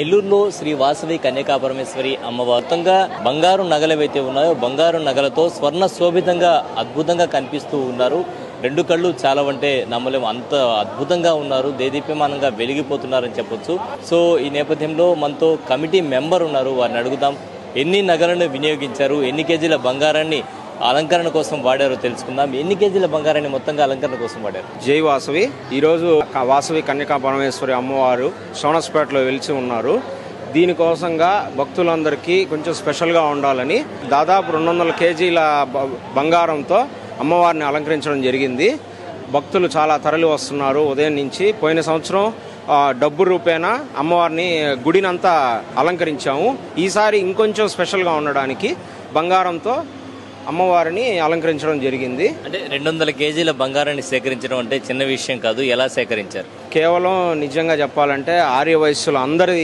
నెల్లూరులో శ్రీ వాసవి కన్యకాపరమేశ్వరి అమ్మవారు మొత్తంగా బంగారు నగలు ఏవైతే ఉన్నాయో బంగారు నగలతో స్వర్ణ శోభితంగా అద్భుతంగా కనిపిస్తూ ఉన్నారు. రెండు కళ్ళు చాలా అంటే నమ్మలేము, అంత అద్భుతంగా ఉన్నారు, దేదీప్యమానంగా వెలిగిపోతున్నారని చెప్పొచ్చు. సో ఈ నేపథ్యంలో మనతో కమిటీ మెంబర్ ఉన్నారు, వారిని అడుగుదాం. ఎన్ని నగలను వినియోగించారు, ఎన్ని కేజీల బంగారాన్ని అలంకరణ కోసం వాడారో తెలుసుకుందాం. ఎన్ని కేజీల బంగారాన్ని మొత్తంగా అలంకరణ కోసం వాడారు? జై వాసవి. ఈరోజు వాసవి కన్యకా పరమేశ్వరి అమ్మవారు సోనస్పేటలో వెలిచి ఉన్నారు. దీనికోసంగా భక్తులందరికీ కొంచెం స్పెషల్గా ఉండాలని దాదాపు 200 కేజీల బంగారంతో అమ్మవారిని అలంకరించడం జరిగింది. భక్తులు చాలా తరలి వస్తున్నారు ఉదయం నుంచి. పోయిన సంవత్సరం డబ్బు రూపేణా అమ్మవారిని గుడినంతా అలంకరించాము. ఈసారి ఇంకొంచెం స్పెషల్గా ఉండడానికి బంగారంతో అమ్మవారిని అలంకరించడం జరిగింది. అంటే 200 కేజీల బంగారాన్ని సేకరించడం అంటే చిన్న విషయం కాదు. ఎలా సేకరించారు? కేవలం నిజంగా చెప్పాలంటే ఆర్య వయస్సులు అందరి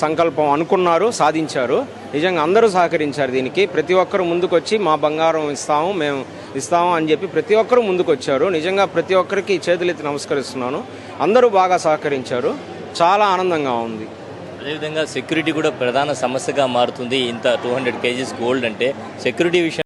సంకల్పం అనుకున్నారు, సాధించారు. నిజంగా అందరూ సహకరించారు దీనికి. ప్రతి ఒక్కరు ముందుకొచ్చి మా బంగారం మేము ఇస్తాము అని చెప్పి ప్రతి ఒక్కరూ ముందుకు వచ్చారు. నిజంగా ప్రతి ఒక్కరికి చేతులెత్తి నమస్కరిస్తున్నాను. అందరూ బాగా సహకరించారు. చాలా ఆనందంగా ఉంది. అదేవిధంగా సెక్యూరిటీ కూడా ప్రధాన సమస్యగా మారుతుంది. ఇంత 200 కేజీస్ గోల్డ్ అంటే సెక్యూరిటీ విషయం